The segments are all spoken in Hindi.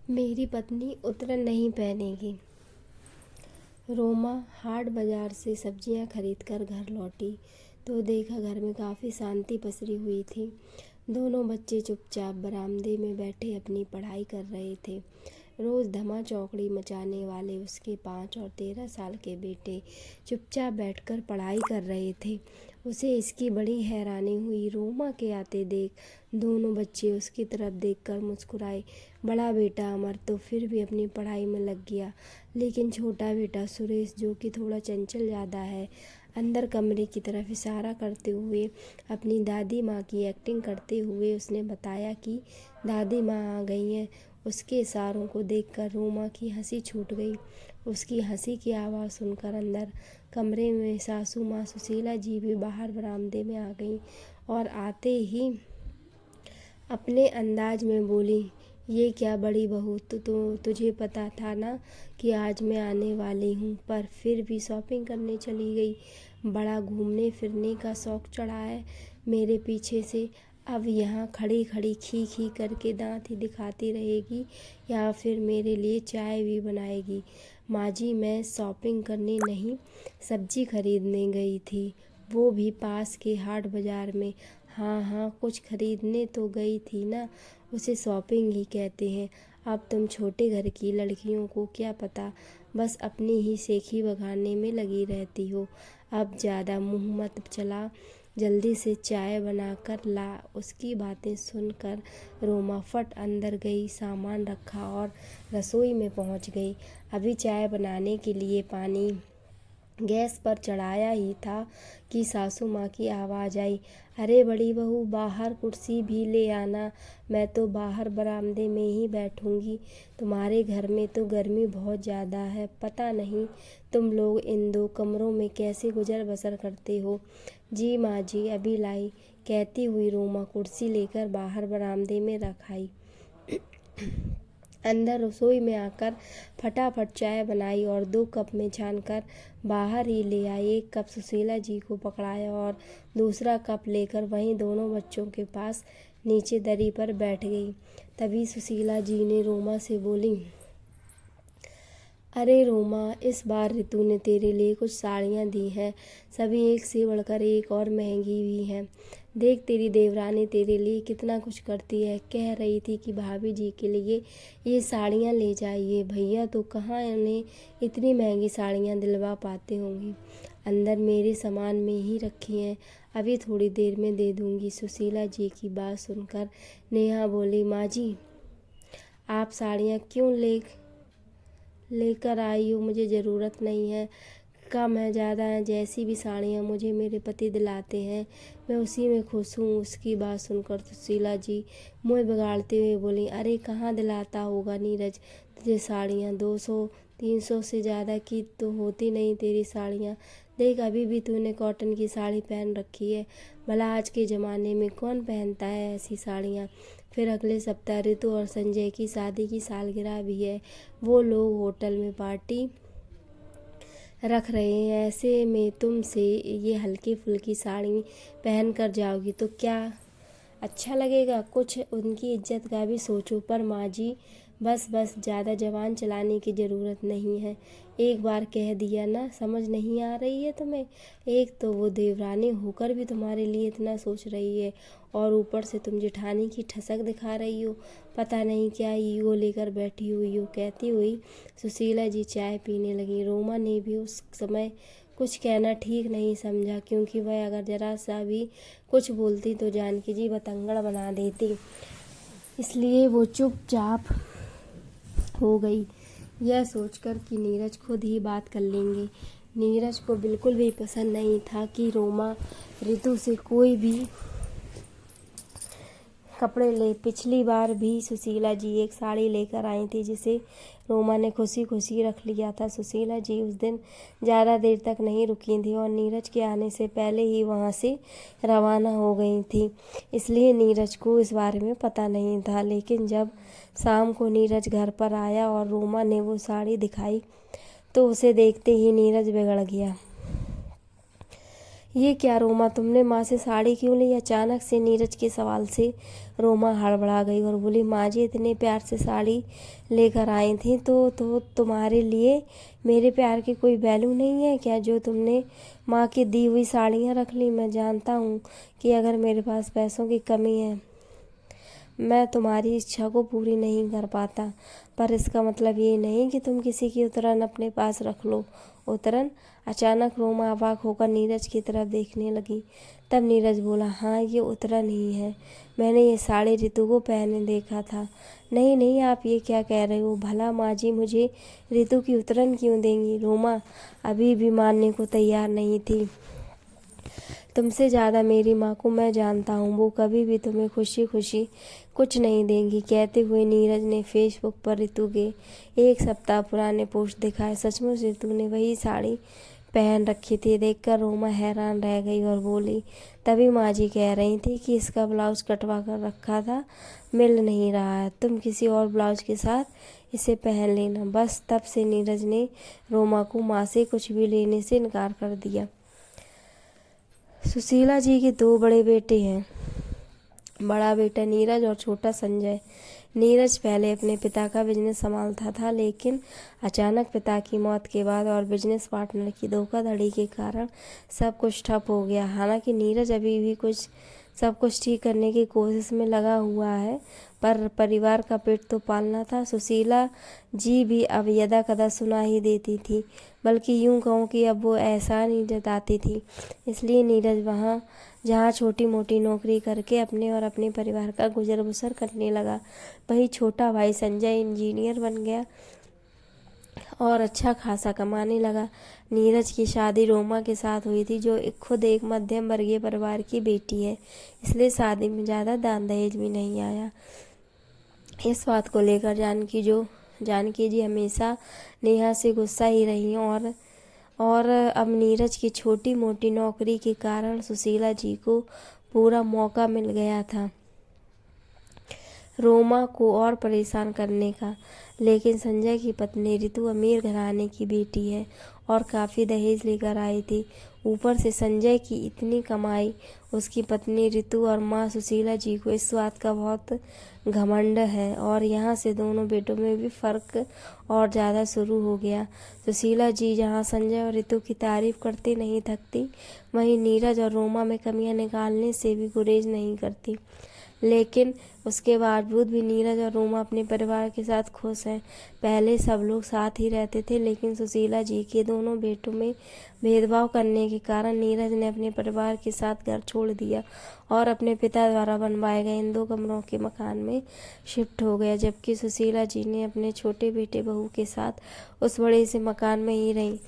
मेरी पत्नी उतरन नहीं पहनेगी। रोमा हाट बाजार से सब्जियां खरीद कर घर लौटी तो देखा घर में काफ़ी शांति पसरी हुई थी। दोनों बच्चे चुपचाप बरामदे में बैठे अपनी पढ़ाई कर रहे थे। रोज़ धमा चौकड़ी मचाने वाले उसके 5 और 13 साल के बेटे चुपचाप बैठकर पढ़ाई कर रहे थे। उसे इसकी बड़ी हैरानी हुई। रोमा के आते देख दोनों बच्चे उसकी तरफ देखकर मुस्कुराए। बड़ा बेटा अमर तो फिर भी अपनी पढ़ाई में लग गया, लेकिन छोटा बेटा सुरेश, जो कि थोड़ा चंचल ज़्यादा है, अंदर कमरे की तरफ इशारा करते हुए अपनी दादी माँ की एक्टिंग करते हुए उसने बताया कि दादी माँ आ गई हैं। उसके इशारों को देखकर रोमा की हंसी छूट गई। उसकी हंसी की आवाज़ सुनकर अंदर कमरे में सासू माँ सुशीला जी भी बाहर बरामदे में आ गईं और आते ही अपने अंदाज में बोली, ये क्या बड़ी बहू, तुझे पता था ना कि आज मैं आने वाली हूँ, पर फिर भी शॉपिंग करने चली गई। बड़ा घूमने फिरने का शौक चढ़ा है मेरे पीछे से। अब यहाँ खड़ी खड़ी खी खी करके दांत ही दिखाती रहेगी या फिर मेरे लिए चाय भी बनाएगी। माँ जी, मैं शॉपिंग करने नहीं, सब्जी खरीदने गई थी, वो भी पास के हाट बाजार में। हाँ हाँ, कुछ खरीदने तो गई थी ना, उसे शॉपिंग ही कहते हैं। अब तुम छोटे घर की लड़कियों को क्या पता, बस अपनी ही सेखी बघाड़ने में लगी रहती हो। अब ज़्यादा मुँह मत चला, जल्दी से चाय बना कर ला। उसकी बातें सुनकर रोमा फट अंदर गई, सामान रखा और रसोई में पहुंच गई। अभी चाय बनाने के लिए पानी गैस पर चढ़ाया ही था कि सासू माँ की आवाज़ आई, अरे बड़ी बहू, बाहर कुर्सी भी ले आना, मैं तो बाहर बरामदे में ही बैठूंगी। तुम्हारे घर में तो गर्मी बहुत ज़्यादा है, पता नहीं तुम लोग इन 2 कमरों में कैसे गुजर बसर करते हो। जी माँ जी, अभी लाई, कहती हुई रोमा कुर्सी लेकर बाहर बरामदे में रख आई। अंदर रसोई में आकर फटाफट चाय बनाई और 2 कप में छानकर बाहर ही ले आई। 1 कप सुशीला जी को पकड़ाया और दूसरा कप लेकर वहीं दोनों बच्चों के पास नीचे दरी पर बैठ गई। तभी सुशीला जी ने रोमा से बोली, अरे रोमा, इस बार रितु ने तेरे लिए कुछ साड़ियाँ दी हैं, सभी एक से बढ़कर एक और महंगी भी हैं। देख, तेरी देवरानी तेरे लिए कितना कुछ करती है। कह रही थी कि भाभी जी के लिए ये साड़ियाँ ले जाइए। भैया तो कहाँ उन्हें इतनी महंगी साड़ियाँ दिलवा पाते होंगे। अंदर मेरे सामान में ही रखी हैं, अभी थोड़ी देर में दे दूँगी। सुशीला जी की बात सुनकर नेहा बोली, माँ जी, आप साड़ियाँ क्यों लेकर आई हो, मुझे ज़रूरत नहीं है। कम है ज़्यादा है, जैसी भी साड़ियाँ मुझे मेरे पति दिलाते हैं, मैं उसी में खुश हूँ। उसकी बात सुनकर सुशीला जी मुँह बिगाड़ते हुए बोली, अरे कहाँ दिलाता होगा नीरज तुझे साड़ियाँ, 200-300 से ज़्यादा की तो होती नहीं तेरी साड़ियाँ। देख, अभी भी तूने कॉटन की साड़ी पहन रखी है, भला आज के ज़माने में कौन पहनता है ऐसी साड़ियाँ। फिर अगले सप्ताह रितु और संजय की शादी की सालगिरह भी है, वो लोग होटल में पार्टी रख रहे हैं। ऐसे में तुम से ये हल्की फुल्की साड़ी पहन कर जाओगी तो क्या अच्छा लगेगा? कुछ उनकी इज्जत का भी सोचो। पर माँ जी, बस ज़्यादा ज़बान चलाने की ज़रूरत नहीं है। एक बार कह दिया ना, समझ नहीं आ रही है तुम्हें? एक तो वो देवरानी होकर भी तुम्हारे लिए इतना सोच रही है और ऊपर से तुम जेठानी की ठसक दिखा रही हो, पता नहीं क्या ईगो लेकर बैठी हुई हो। कहती हुई सुशीला जी चाय पीने लगी। रोमा ने भी उस समय कुछ कहना ठीक नहीं समझा, क्योंकि वह अगर जरा सा भी कुछ बोलती तो जानकी जी बतंगड़ बना देती, इसलिए वो चुपचाप हो गई, यह सोचकर कि नीरज खुद ही बात कर लेंगे। नीरज को बिल्कुल भी पसंद नहीं था कि रोमा रितु से कोई भी कपड़े ले। पिछली बार भी सुशीला जी एक साड़ी लेकर आई थी, जिसे रोमा ने खुशी खुशी रख लिया था। सुशीला जी उस दिन ज़्यादा देर तक नहीं रुकी थी और नीरज के आने से पहले ही वहाँ से रवाना हो गई थी, इसलिए नीरज को इस बारे में पता नहीं था। लेकिन जब शाम को नीरज घर पर आया और रोमा ने वो साड़ी दिखाई तो उसे देखते ही नीरज बिगड़ गया। ये क्या रोमा, तुमने माँ से साड़ी क्यों ली? अचानक से नीरज के सवाल से रोमा हड़बड़ा गई और बोली, माँ जी इतने प्यार से साड़ी लेकर आई थी तो तुम्हारे लिए मेरे प्यार की कोई वैल्यू नहीं है क्या, जो तुमने माँ की दी हुई साड़ियाँ रख ली? मैं जानता हूँ कि अगर मेरे पास पैसों की कमी है मैं तुम्हारी इच्छा को पूरी नहीं कर पाता, पर इसका मतलब ये नहीं कि तुम किसी की उतरन अपने पास रख लो। उतरन? अचानक रोमा अवाक होकर नीरज की तरफ देखने लगी। तब नीरज बोला, हाँ ये उतरन ही है, मैंने ये साड़ी ऋतु को पहने देखा था। नहीं नहीं, आप ये क्या कह रहे हो? भला माँ जी मुझे ऋतु की उतरन क्यों देंगी? रोमा अभी भी मानने को तैयार नहीं थी। तुमसे ज़्यादा मेरी माँ को मैं जानता हूँ, वो कभी भी तुम्हें खुशी खुशी कुछ नहीं देंगी। कहते हुए नीरज ने फेसबुक पर ऋतु के 1 सप्ताह पुराने पोस्ट दिखाए। सचमुच ऋतु ने वही साड़ी पहन रखी थी। देखकर रोमा हैरान रह गई और बोली, तभी माँ जी कह रही थी कि इसका ब्लाउज कटवा कर रखा था, मिल नहीं रहा है, तुम किसी और ब्लाउज के साथ इसे पहन लेना। बस तब से नीरज ने रोमा को माँ से कुछ भी लेने से इनकार कर दिया। सुशीला जी के 2 बड़े बेटे हैं, बड़ा बेटा नीरज और छोटा संजय। नीरज पहले अपने पिता का बिजनेस संभालता था, लेकिन अचानक पिता की मौत के बाद और बिजनेस पार्टनर की धोखाधड़ी के कारण सब कुछ ठप हो गया। हालांकि नीरज अभी भी सब कुछ ठीक करने की कोशिश में लगा हुआ है, पर परिवार का पेट तो पालना था। सुशीला जी भी अब यदा कदा सुना ही देती थी, बल्कि यूं कहूँ कि अब वो एहसान ही जताती थी। इसलिए नीरज वहाँ जहाँ छोटी मोटी नौकरी करके अपने और अपने परिवार का गुजर बसर करने लगा। वहीं छोटा भाई संजय इंजीनियर बन गया और अच्छा खासा कमाने लगा। नीरज की शादी रोमा के साथ हुई थी, जो खुद एक मध्यम वर्गीय परिवार की बेटी है, इसलिए शादी में ज़्यादा दान दहेज भी नहीं आया। इस बात को लेकर जानकी जी हमेशा नेहा से गुस्सा ही रही और अब नीरज की छोटी मोटी नौकरी के कारण सुशीला जी को पूरा मौका मिल गया था रोमा को और परेशान करने का। लेकिन संजय की पत्नी ऋतु अमीर घराने की बेटी है और काफ़ी दहेज लेकर आई थी। ऊपर से संजय की इतनी कमाई, उसकी पत्नी ऋतु और माँ सुशीला जी को इस बात का बहुत घमंड है और यहाँ से दोनों बेटों में भी फर्क और ज़्यादा शुरू हो गया। सुशीला जी जहाँ संजय और ऋतु की तारीफ करते नहीं थकती, वहीं नीरज और रोमा में कमियां निकालने से भी गुरेज नहीं करती। लेकिन उसके बावजूद भी नीरज और रोमा अपने परिवार के साथ खुश हैं। पहले सब लोग साथ ही रहते थे, लेकिन सुशीला जी के दोनों बेटों में भेदभाव करने के कारण नीरज ने अपने परिवार के साथ घर छोड़ दिया और अपने पिता द्वारा बनवाए गए इन 2 कमरों के मकान में शिफ्ट हो गया, जबकि सुशीला जी ने अपने छोटे बेटे बहू के साथ उस बड़े से मकान में ही रही।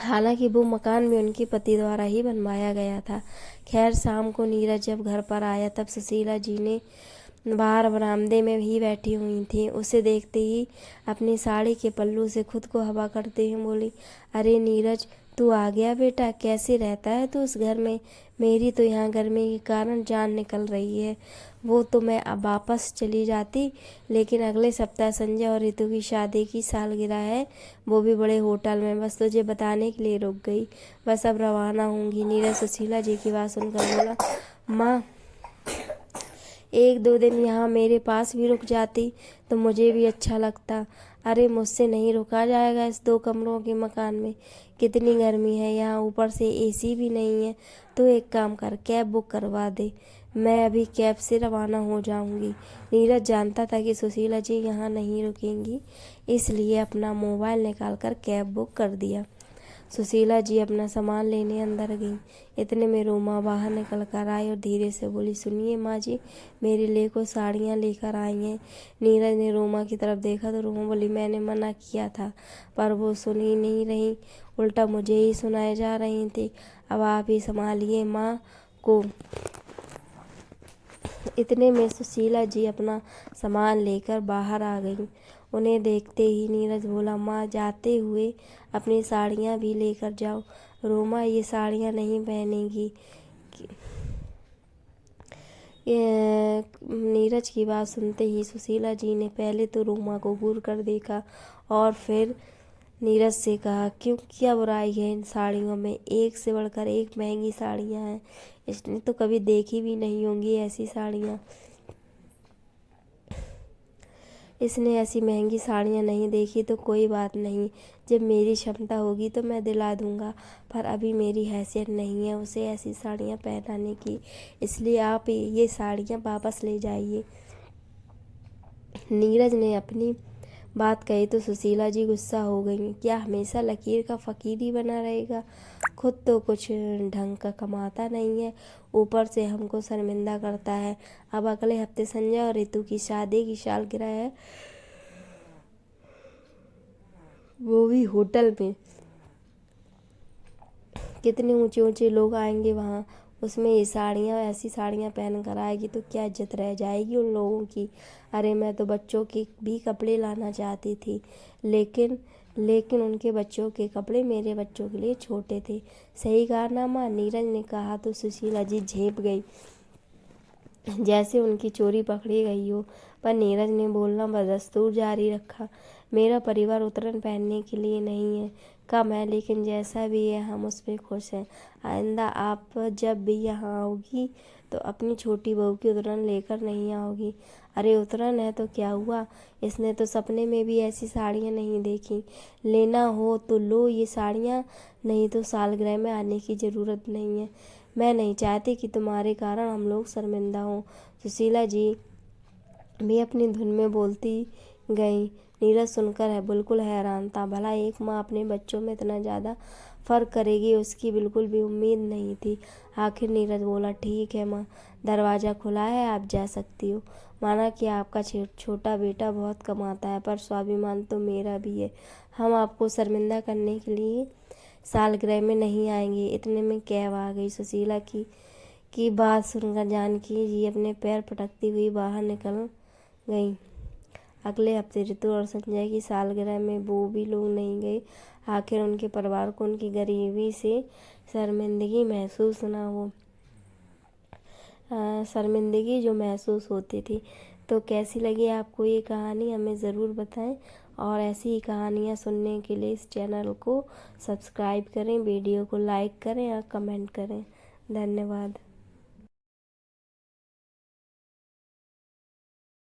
हालांकि वो मकान भी उनके पति द्वारा ही बनवाया गया था। खैर, शाम को नीरज जब घर पर आया तब सुशीला जी ने बाहर बरामदे में ही बैठी हुई थी। उसे देखते ही अपनी साड़ी के पल्लू से खुद को हवा करते हुए बोली, अरे नीरज, तू आ गया बेटा, कैसे रहता है तू इस घर में? मेरी तो यहाँ गर्मी के कारण जान निकल रही है। वो तो मैं अब वापस चली जाती, लेकिन अगले सप्ताह संजय और ऋतु की शादी की सालगिरह है, वो भी बड़े होटल में, बस तुझे बताने के लिए रुक गई, बस अब रवाना होंगी। नीरज सुशीला जी की बात सुनकर बोला, माँ 1-2 दिन यहाँ मेरे पास भी रुक जाती तो मुझे भी अच्छा लगता। अरे मुझसे नहीं रुका जाएगा इस 2 कमरों के मकान में, कितनी गर्मी है यहाँ, ऊपर से एसी भी नहीं है। तो एक काम कर, कैब बुक करवा दे, मैं अभी कैब से रवाना हो जाऊंगी। नीरज जानता था कि सुशीला जी यहाँ नहीं रुकेंगी, इसलिए अपना मोबाइल निकालकर कैब बुक कर दिया। सुशीला जी अपना सामान लेने अंदर गई। इतने में रोमा बाहर निकल कर आई और धीरे से बोली, सुनिए माँ जी, मेरे लिए को साड़ियाँ लेकर आई हैं। नीरज ने रोमा की तरफ देखा तो रोमा बोली, मैंने मना किया था, पर वो सुन ही नहीं रही, उल्टा मुझे ही सुनाए जा रही थी। अब आप ही संभालिए माँ को। इतने में सुशीला जी अपना सामान लेकर बाहर आ गईं। उन्हें देखते ही नीरज बोला, माँ जाते हुए अपनी साड़ियाँ भी लेकर जाओ, रोमा ये साड़ियाँ नहीं पहनेगी। नीरज की बात सुनते ही सुशीला जी ने पहले तो रोमा को घूर कर देखा और फिर नीरज से कहा, क्यों, क्या बुराई है इन साड़ियों में? एक से बढ़कर एक महंगी साड़ियाँ हैं। इसने तो कभी देखी भी नहीं होंगी ऐसी साड़ियाँ। इसने ऐसी महंगी साड़ियाँ नहीं देखी तो कोई बात नहीं, जब मेरी क्षमता होगी तो मैं दिला दूँगा, पर अभी मेरी हैसियत नहीं है उसे ऐसी साड़ियाँ पहनाने की, इसलिए आप ये साड़ियाँ वापस ले जाइए। नीरज ने अपनी बात कही तो सुशीला जी गुस्सा हो गई। क्या हमेशा लकीर का फ़कीर ही बना रहेगा? खुद तो कुछ ढंग का कमाता नहीं है, ऊपर से हमको शर्मिंदा करता है। अब अगले हफ्ते संजय और रितु की शादी की सालगिरह है, वो भी होटल में। कितने ऊंचे ऊंचे लोग आएंगे वहाँ, उसमें ये साड़ियाँ, ऐसी साड़ियाँ पहन कर आएगी तो क्या इज्जत रह जाएगी उन लोगों की। अरे मैं तो बच्चों के भी कपड़े लाना चाहती थी, लेकिन उनके बच्चों के कपड़े मेरे बच्चों के लिए छोटे थे। सही कहा ना माँ? नीरज ने कहा तो सुशीला जी झेप गई, जैसे उनकी चोरी पकड़ी गई हो। पर नीरज ने बोलना बदस्तूर जारी रखा, मेरा परिवार उतरन पहनने के लिए नहीं है, कम है, लेकिन जैसा भी है हम उसमें खुश हैं। आइंदा आप जब भी यहाँ आओगी तो अपनी छोटी बहू की उतरन लेकर नहीं आओगी। अरे उतरन है तो क्या हुआ, इसने तो सपने में भी ऐसी साड़ियाँ नहीं देखी। लेना हो तो लो ये साड़ियाँ, नहीं तो सालगिरह में आने की ज़रूरत नहीं है। मैं नहीं चाहती कि तुम्हारे कारण हम लोग शर्मिंदा हों। सुशीला जी भी अपनी धुन में बोलती गई। नीरज सुनकर बिल्कुल हैरान था। भला एक माँ अपने बच्चों में इतना ज़्यादा फ़र्क करेगी, उसकी बिल्कुल भी उम्मीद नहीं थी। आखिर नीरज बोला, ठीक है माँ, दरवाज़ा खुला है, आप जा सकती हो। माना कि आपका छोटा बेटा बहुत कमाता है, पर स्वाभिमान तो मेरा भी है। हम आपको शर्मिंदा करने के लिए सालगिरह में नहीं आएंगे। इतने में कैब आ गई। सुशीला की बात सुनकर जानकी जी अपने पैर पटकती हुई बाहर निकल गई। अगले हफ्ते रितु और संजय की सालगिरह में वो भी लोग नहीं गए। आखिर उनके परिवार को उनकी गरीबी से शर्मिंदगी महसूस ना हो, शर्मिंदगी जो महसूस होती थी। तो कैसी लगी आपको ये कहानी, हमें ज़रूर बताएं, और ऐसी ही कहानियाँ सुनने के लिए इस चैनल को सब्सक्राइब करें, वीडियो को लाइक करें और कमेंट करें। धन्यवाद।